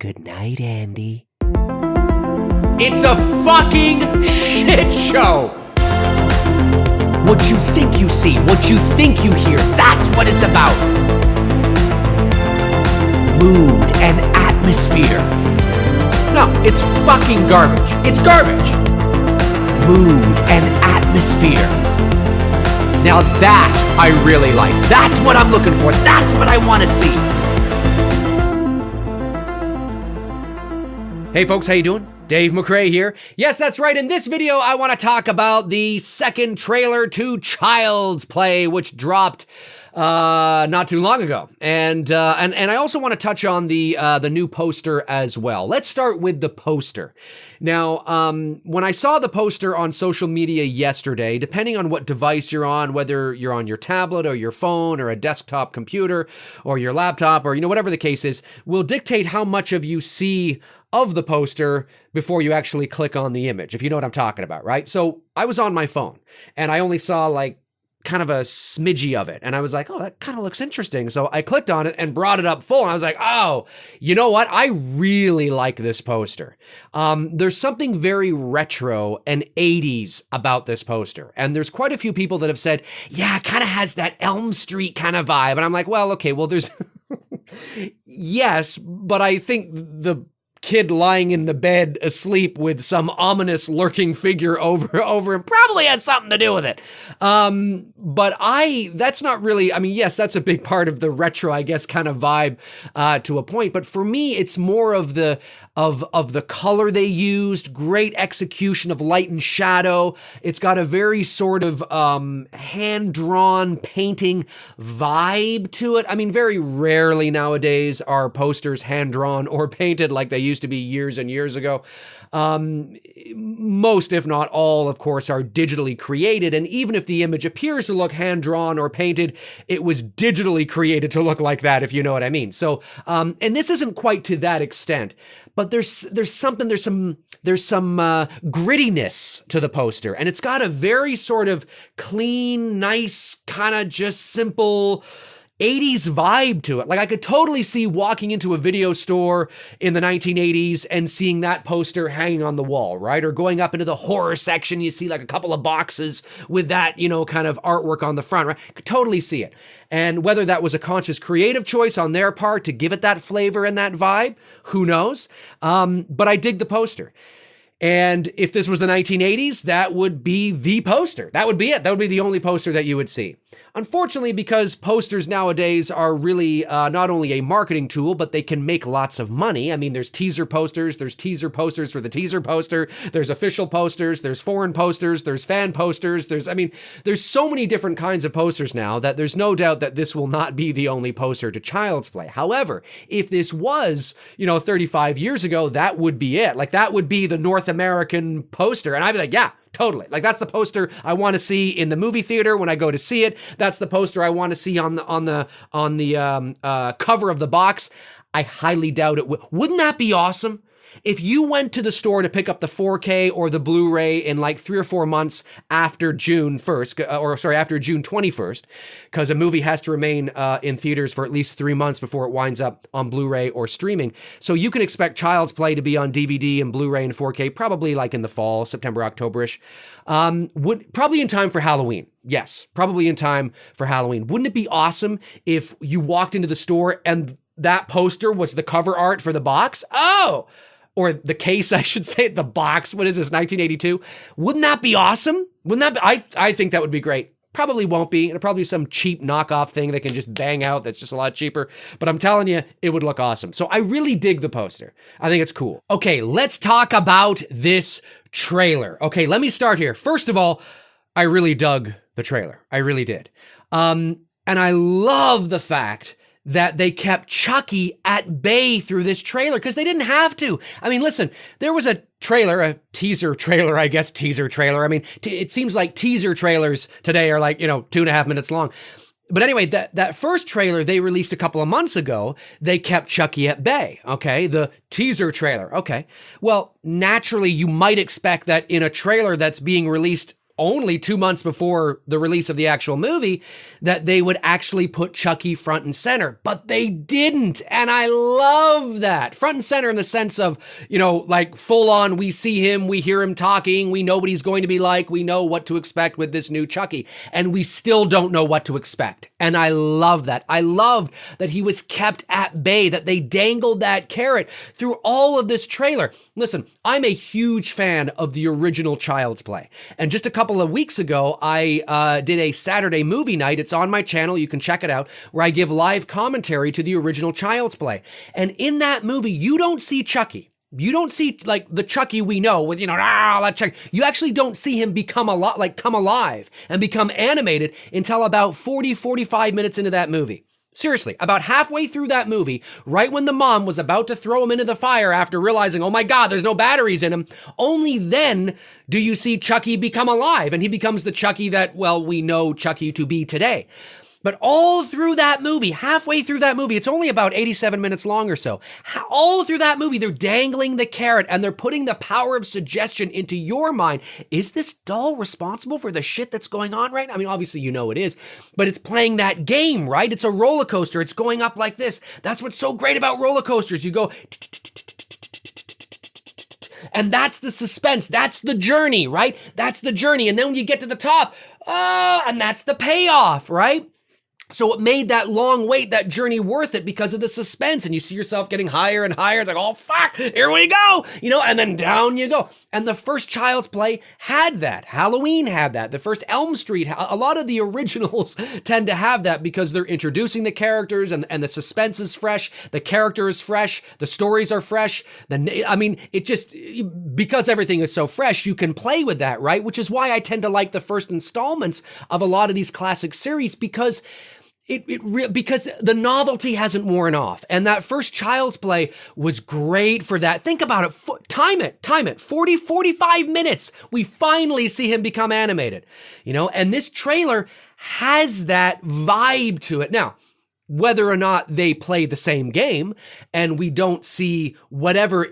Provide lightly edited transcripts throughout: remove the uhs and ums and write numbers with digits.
Good night, Andy. It's a fucking shit show! What you think you see, what you think you hear, that's what it's about. Mood and atmosphere. No, it's fucking garbage. It's garbage. Mood and atmosphere. Now that I really like. That's what I'm looking for. That's what I want to see. Hey folks, how you doing? Dave McRae here. Yes, that's right. In this video, I want to talk about the second trailer to Child's Play, which dropped not too long ago, and I also want to touch on the new poster as well. Let's start with the poster. Now, when I saw the poster on social media yesterday, depending on what device you're on, whether you're on your tablet or your phone or a desktop computer or your laptop or whatever the case is, will dictate how much of you see of the poster before you actually click on the image, if you know what I'm talking about, right? So I was on my phone and I only saw like kind of a smidgy of it. And I was like, oh, that kind of looks interesting. So I clicked on it and brought it up full. And I was like, oh, you know what? I really like this poster. There's something very retro and 80s about this poster. And there's quite a few people that have said, yeah, it kind of has that Elm Street kind of vibe. And I'm like, well, okay, well, there's, yes, but I think the kid lying in the bed asleep with some ominous lurking figure over him probably has something to do with it. But that's not really, I mean, yes, that's a big part of the retro, I guess, kind of vibe to a point. But for me, it's more of the color they used, great execution of light and shadow. It's got a very sort of hand-drawn painting vibe to it. I mean, very rarely nowadays are posters hand-drawn or painted like they used to be years and years ago. Most, if not all, of course, are digitally created. And even if the image appears to look hand-drawn or painted, it was digitally created to look like that, if you know what I mean. So, and this isn't quite to that extent, but there's some grittiness to the poster, and it's got a very sort of clean, nice, kind of just simple 80s vibe to it. Like I could totally see walking into a video store in the 1980s and seeing that poster hanging on the wall, right? Or going up into the horror section, you see like a couple of boxes with that, kind of artwork on the front, right? Could totally see it. And whether that was a conscious creative choice on their part to give it that flavor and that vibe, who knows? But I dig the poster. And if this was the 1980s, that would be the poster. That would be it. That would be the only poster that you would see. Unfortunately, because posters nowadays are really not only a marketing tool, but they can make lots of money. I mean, there's teaser posters for the teaser poster, there's official posters, there's foreign posters, there's fan posters, there's so many different kinds of posters now that there's no doubt that this will not be the only poster to Child's Play. However, if this was, 35 years ago, that would be it. Like that would be the North American poster. And I'd be like, yeah, totally. Like that's the poster I want to see in the movie theater when I go to see it. That's the poster I want to see on the cover of the box. I highly doubt it. Wouldn't that be awesome? If you went to the store to pick up the 4K or the Blu-ray in like 3 or 4 months after June 1st, after June 21st, because a movie has to remain in theaters for at least 3 months before it winds up on Blu-ray or streaming. So you can expect Child's Play to be on DVD and Blu-ray and 4K, probably like in the fall, September, October-ish. Probably in time for Halloween. Yes, probably in time for Halloween. Wouldn't it be awesome if you walked into the store and that poster was the cover art for the box? Oh! Or the case, I should say, the box. What is this, 1982? Wouldn't that be awesome? Wouldn't that be, I think that would be great. Probably won't be. It'll probably be some cheap knockoff thing they can just bang out that's just a lot cheaper. But I'm telling you, it would look awesome. So I really dig the poster. I think it's cool. Okay, let's talk about this trailer. Okay, let me start here. First of all, I really dug the trailer. I really did. And I love the fact that they kept Chucky at bay through this trailer because they didn't have to. I mean, listen, there was a teaser trailer. I mean, it seems like teaser trailers today are like, 2.5 minutes long. But anyway, that first trailer they released a couple of months ago, they kept Chucky at bay, okay? The teaser trailer, okay. Well, naturally, you might expect that in a trailer that's being released only 2 months before the release of the actual movie, that they would actually put Chucky front and center, but they didn't. And I love that. Front and center in the sense of, like full on, we see him, we hear him talking, we know what he's going to be like, we know what to expect with this new Chucky, and we still don't know what to expect. And I love that. I loved that he was kept at bay, that they dangled that carrot through all of this trailer. Listen, I'm a huge fan of the original Child's Play. And just a couple of weeks ago, I did a Saturday movie night. It's on my channel. You can check it out, where I give live commentary to the original Child's Play. And in that movie, you don't see Chucky. You don't see like the Chucky we know with, that Chucky. You actually don't see him come alive and become animated until about 45 minutes into that movie. Seriously, about halfway through that movie, right when the mom was about to throw him into the fire after realizing, oh my God, there's no batteries in him, only then do you see Chucky become alive, and he becomes the Chucky that, we know Chucky to be today. But all through that movie, halfway through that movie, it's only about 87 minutes long or so. All through that movie, they're dangling the carrot and they're putting the power of suggestion into your mind. Is this doll responsible for the shit that's going on right now? I mean, obviously you know it is, but it's playing that game, right? It's a roller coaster. It's going up like this. That's what's so great about roller coasters. You go, and that's the suspense. That's the journey, right? That's the journey. And then when you get to the top, and that's the payoff, right? So it made that long wait, that journey worth it because of the suspense. And you see yourself getting higher and higher. It's like, oh, fuck, here we go. And then down you go. And the first Child's Play had that. Halloween had that. The first Elm Street, a lot of the originals tend to have that because they're introducing the characters and the suspense is fresh. The character is fresh. The stories are fresh. Because everything is so fresh, you can play with that, right? Which is why I tend to like the first installments of a lot of these classic series because because the novelty hasn't worn off. And that first Child's Play was great for that. Think about it. Time it. 45 minutes. We finally see him become animated, and this trailer has that vibe to it. Now, whether or not they play the same game and we don't see whatever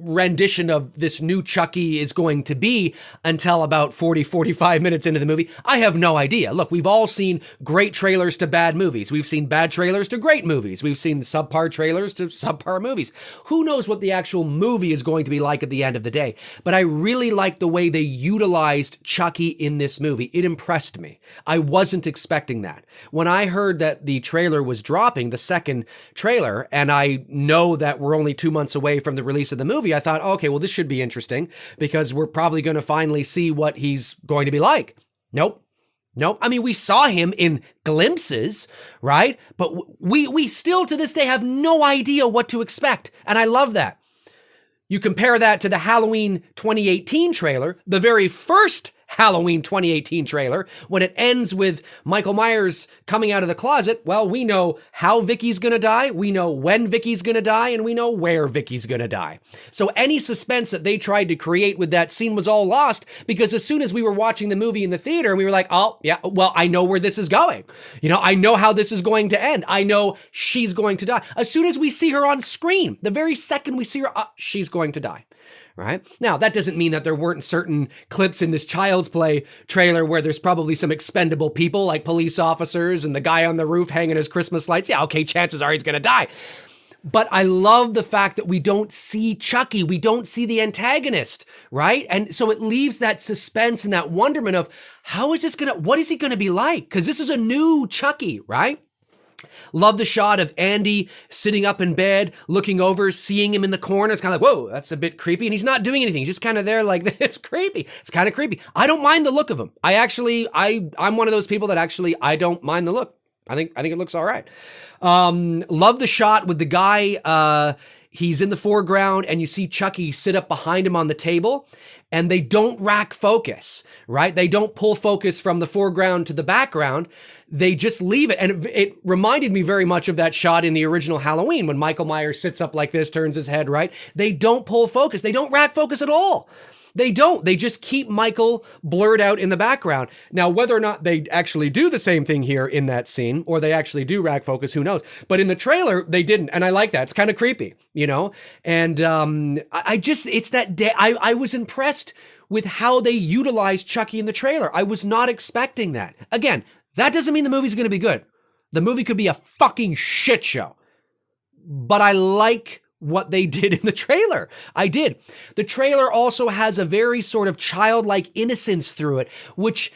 rendition of this new Chucky is going to be until about 45 minutes into the movie, I have no idea. Look, we've all seen great trailers to bad movies. We've seen bad trailers to great movies. We've seen subpar trailers to subpar movies. Who knows what the actual movie is going to be like at the end of the day? But I really like the way they utilized Chucky in this movie. It impressed me. I wasn't expecting that. When I heard that the trailer was dropping, the second trailer, and I know that we're only 2 months away from the release of the movie, I thought, okay, well, this should be interesting because we're probably going to finally see what he's going to be like. Nope. I mean, we saw him in glimpses, right? But we still to this day have no idea what to expect. And I love that. You compare that to the Halloween 2018 trailer, the very first Halloween 2018 trailer, when it ends with Michael Myers coming out of the closet. Well, we know how Vicky's gonna die, we know when Vicky's gonna die, and we know where Vicky's gonna die. So any suspense that they tried to create with that scene was all lost because as soon as we were watching the movie in the theater, we were like, oh, yeah, well, I know where this is going. I know how this is going to end. I know she's going to die. As soon as we see her on screen, the very second we see her, she's going to die. Right? Now, that doesn't mean that there weren't certain clips in this Child's Play trailer where there's probably some expendable people like police officers and the guy on the roof hanging his Christmas lights. Yeah, okay, chances are he's going to die. But I love the fact that we don't see Chucky. We don't see the antagonist, right? And so it leaves that suspense and that wonderment of what is he going to be like? Because this is a new Chucky, right? Love the shot of Andy sitting up in bed, looking over, seeing him in the corner. It's kind of like, whoa, that's a bit creepy. And he's not doing anything. He's just kind of there like, it's creepy. It's kind of creepy. I don't mind the look of him. I'm one of those people that I don't mind the look. I think it looks all right. Love the shot with the guy. He's in the foreground and you see Chucky sit up behind him on the table and they don't rack focus, right? They don't pull focus from the foreground to the background. they just leave it. And it reminded me very much of that shot in the original Halloween when Michael Myers sits up like this, turns his head, right? They don't pull focus. They don't rack focus at all. They don't. They just keep Michael blurred out in the background. Now, whether or not they actually do the same thing here in that scene, or they actually do rack focus, who knows? But in the trailer, they didn't. And I like that. It's kind of creepy, you know? And it's that day. I was impressed with how they utilized Chucky in the trailer. I was not expecting that. Again, that doesn't mean the movie's going to be good. The movie could be a fucking shit show. But I like what they did in the trailer. I did. The trailer also has a very sort of childlike innocence through it, which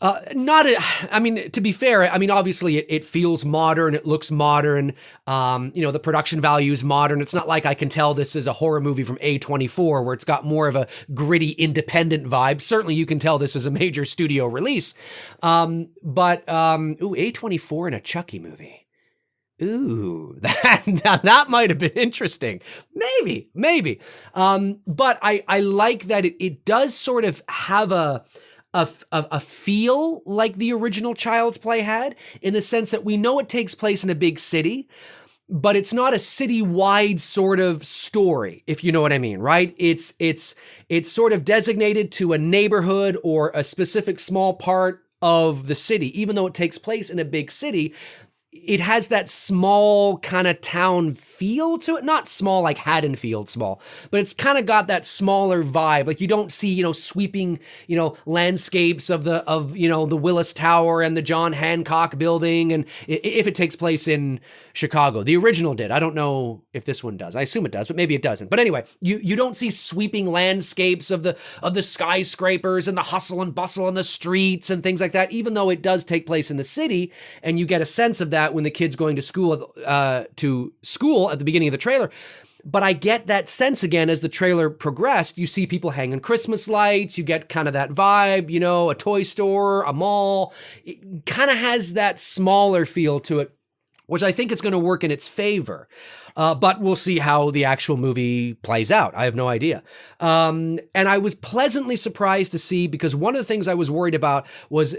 to be fair, I mean, obviously it feels modern. It looks modern. The production value is modern. It's not like I can tell this is a horror movie from A24 where it's got more of a gritty, independent vibe. Certainly you can tell this is a major studio release. A24 in a Chucky movie. Ooh, that might have been interesting. Maybe. But I like that it does sort of have a feel like the original Child's Play had, in the sense that we know it takes place in a big city, but it's not a city-wide sort of story, if you know what I mean, right? It's sort of designated to a neighborhood or a specific small part of the city, even though it takes place in a big city. It has that small kind of town feel to it. Not small like Haddonfield small, but it's kind of got that smaller vibe. Like you don't see, sweeping, landscapes of the Willis Tower and the John Hancock building. And if it takes place in Chicago, the original did. I don't know if this one does. I assume it does, but maybe it doesn't. But anyway, you don't see sweeping landscapes of the skyscrapers and the hustle and bustle on the streets and things like that, even though it does take place in the city, and you get a sense of that when the kid's going to school at the beginning of the trailer. But I get that sense again as the trailer progressed. You see people hanging Christmas lights. You get kind of that vibe, a toy store, a mall. It kind of has that smaller feel to it, which I think is going to work in its favor. But we'll see how the actual movie plays out. I have no idea. And I was pleasantly surprised to see, because one of the things I was worried about was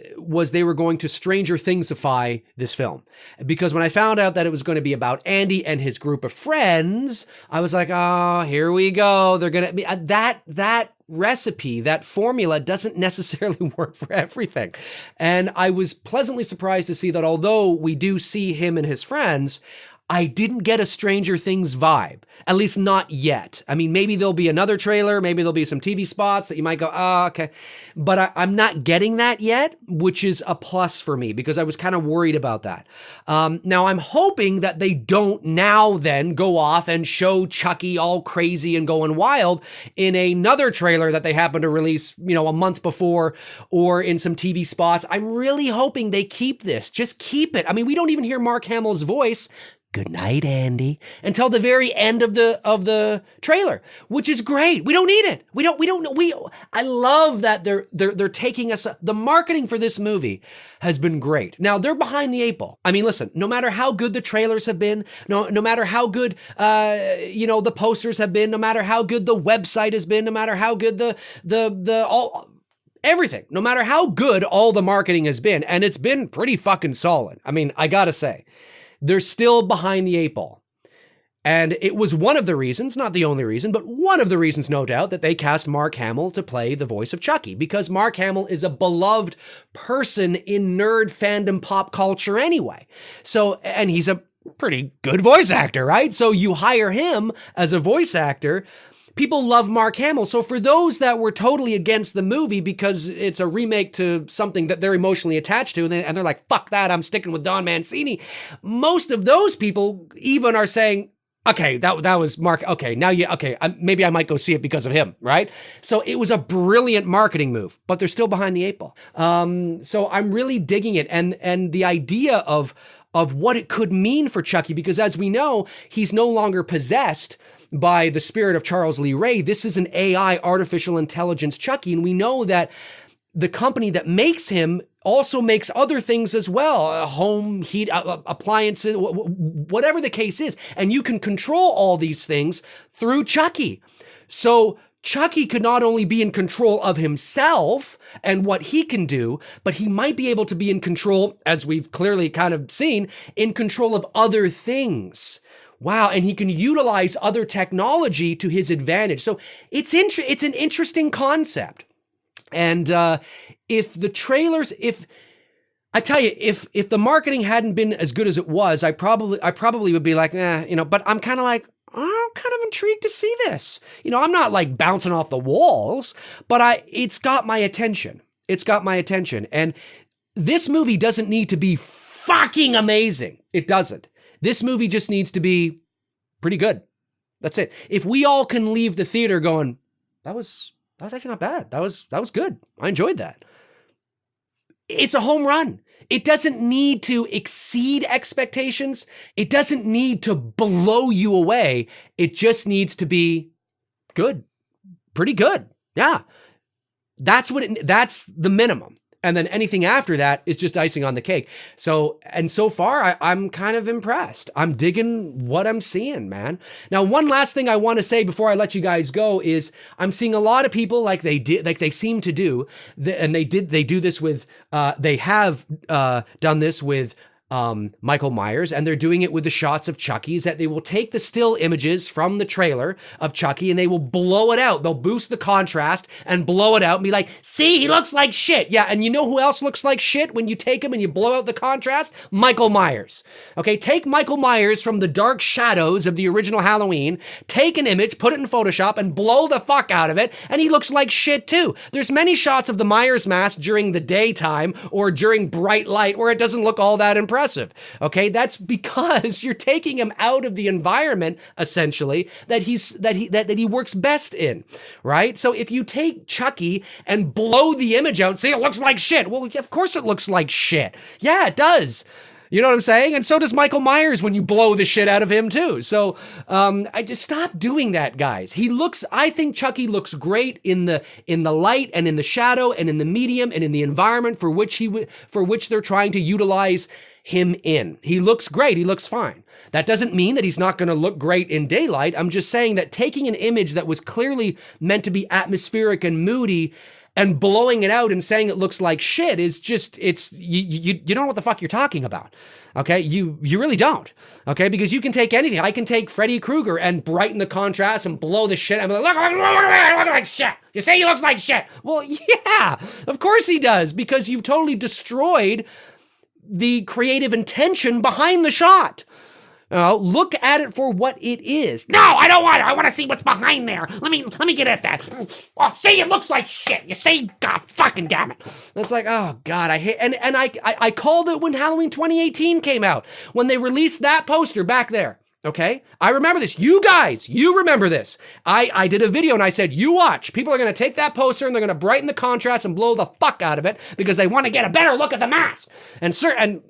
they were going to Stranger Thingsify this film. Because when I found out that it was going to be about Andy and his group of friends, I was like, oh, here we go. They're going to be that recipe, that formula doesn't necessarily work for everything. And I was pleasantly surprised to see that although we do see him and his friends, I didn't get a Stranger Things vibe, at least not yet. I mean, maybe there'll be another trailer, maybe there'll be some TV spots that you might go, okay. But I'm not getting that yet, which is a plus for me, because I was kind of worried about that. Now, I'm hoping that they don't now then go off and show Chucky all crazy and going wild in another trailer that they happen to release, a month before, or in some TV spots. I'm really hoping they keep this. Just keep it. I mean, we don't even hear Mark Hamill's voice. Good night, Andy, until the very end of the trailer, which is great. We don't need it. I love that they're taking us. The marketing for this movie has been great. Now they're behind the eight ball. I mean, listen, no matter how good the trailers have been, no matter how good the posters have been, no matter how good the website has been, no matter how good everything, no matter how good all the marketing has been, and it's been pretty fucking solid. I mean, I gotta say, they're still behind the eight ball. And it was one of the reasons, not the only reason, but one of the reasons, no doubt, that they cast Mark Hamill to play the voice of Chucky, because Mark Hamill is a beloved person in nerd fandom pop culture anyway. So, and he's a pretty good voice actor, right? So you hire him as a voice actor. People love Mark Hamill. So for those that were totally against the movie because it's a remake to something that they're emotionally attached to, and they're like, fuck that, I'm sticking with Don Mancini. Most of those people even are saying, okay, that was Mark. Okay, maybe I might go see it because of him, right? So it was a brilliant marketing move, but they're still behind the eight ball. So I'm really digging it. And the idea of what it could mean for Chucky, because as we know, he's no longer possessed by the spirit of Charles Lee Ray. This is an AI, artificial intelligence Chucky, and we know that the company that makes him also makes other things as well, home heat appliances, whatever the case is, and you can control all these things through Chucky. So Chucky could not only be in control of himself and what he can do, but he might be able to be in control, as we've clearly kind of seen, in control of other things. Wow, and he can utilize other technology to his advantage. So it's an interesting concept. And if the trailers, I tell you, if the marketing hadn't been as good as it was, I probably would be like, but I'm kind of like, I'm kind of intrigued to see this. I'm not like bouncing off the walls, but it's got my attention. It's got my attention. And this movie doesn't need to be fucking amazing. It doesn't. This movie just needs to be pretty good. That's it. If we all can leave the theater going, that was actually not bad. That was good. I enjoyed that. It's a home run. It doesn't need to exceed expectations. It doesn't need to blow you away. It just needs to be good. Pretty good. Yeah. That's the minimum. And then anything after that is just icing on the cake. So far, I'm kind of impressed. I'm digging what I'm seeing, man. Now, one last thing I want to say before I let you guys go is I'm seeing a lot of people like they seem to do, and they do this with, they have done this with Michael Myers, and they're doing it with the shots of Chucky, is that they will take the still images from the trailer of Chucky and they will blow it out. They'll boost the contrast and blow it out and be like, see, he looks like shit. Yeah, and you know who else looks like shit when you take him and you blow out the contrast? Michael Myers. Okay, take Michael Myers from the dark shadows of the original Halloween, take an image, put it in Photoshop, and blow the fuck out of it, and he looks like shit too. There's many shots of the Myers mask during the daytime or during bright light where it doesn't look all that impressive. Okay, that's because you're taking him out of the environment essentially that he works best in, right? So if you take Chucky and blow the image out, see, it looks like shit. Well, of course it looks like shit. Yeah, it does. You know what I'm saying? And so does Michael Myers when you blow the shit out of him too. So I just stop doing that, guys. I think Chucky looks great in the light and in the shadow and in the medium and in the environment for which they're trying to utilize him in. He looks great. He looks fine. That doesn't mean that he's not going to look great in daylight. I'm just saying that taking an image that was clearly meant to be atmospheric and moody and blowing it out and saying it looks like shit is just, you don't know what the fuck you're talking about. Okay, you really don't. Okay, because you can take anything. I can take Freddy Krueger and brighten the contrast and blow the shit. I'm like, look like shit. You say he looks like shit. Well, yeah, of course he does, because you've totally destroyed the creative intention behind the shot. Look at it for what it is. No, I don't want it. I want to see what's behind there. Let me get at that. Oh, see, it looks like shit. You say, God fucking damn it. It's like, oh God, I hate, and I called it when Halloween 2018 came out, when they released that poster back there. Okay, I remember this. You guys, you remember this. I did a video and I said, you watch. People are going to take that poster and they're going to brighten the contrast and blow the fuck out of it because they want to get a better look at the mask. And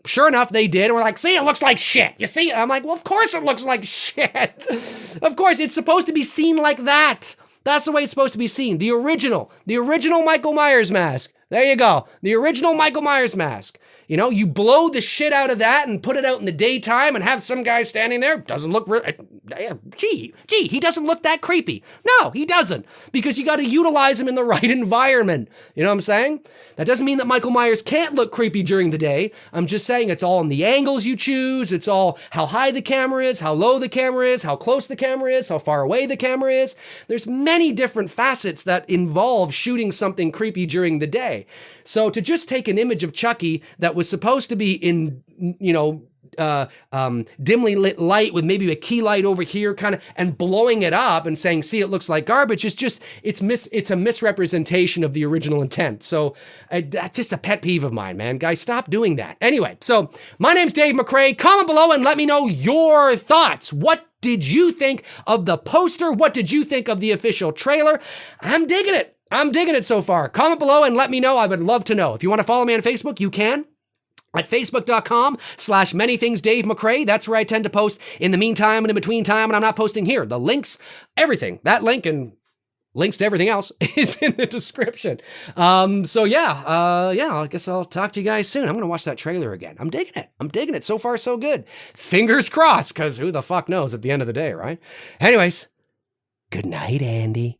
sure enough, they did. And we're like, see, it looks like shit. You see? I'm like, well, of course it looks like shit. Of course, it's supposed to be seen like that. That's the way it's supposed to be seen. The original Michael Myers mask. There you go. The original Michael Myers mask. You know, you blow the shit out of that and put it out in the daytime and have some guy standing there. Doesn't look real. Gee, he doesn't look that creepy. No, he doesn't. Because you got to utilize him in the right environment. You know what I'm saying? That doesn't mean that Michael Myers can't look creepy during the day. I'm just saying it's all in the angles you choose. It's all how high the camera is, how low the camera is, how close the camera is, how far away the camera is. There's many different facets that involve shooting something creepy during the day. So to just take an image of Chucky that was supposed to be in, dimly lit light with maybe a key light over here kind of, and blowing it up and saying, see, it looks like garbage, it's a misrepresentation of the original intent. So that's just a pet peeve of mine, man. Guys, stop doing that. Anyway, so my name's Dave McRae. Comment below and let me know your thoughts. What did you think of the poster? What did you think of the official trailer? I'm digging it. I'm digging it so far. Comment below and let me know. I would love to know. If you want to follow me on Facebook, you can. At facebook.com/manythingsDaveMcRae. That's where I tend to post in the meantime and in between time, and I'm not posting here. The links, everything, that link and links to everything else is in the description. I guess I'll talk to you guys soon. I'm going to watch that trailer again. I'm digging it. So far, so good. Fingers crossed, because who the fuck knows at the end of the day, right? Anyways, good night, Andy.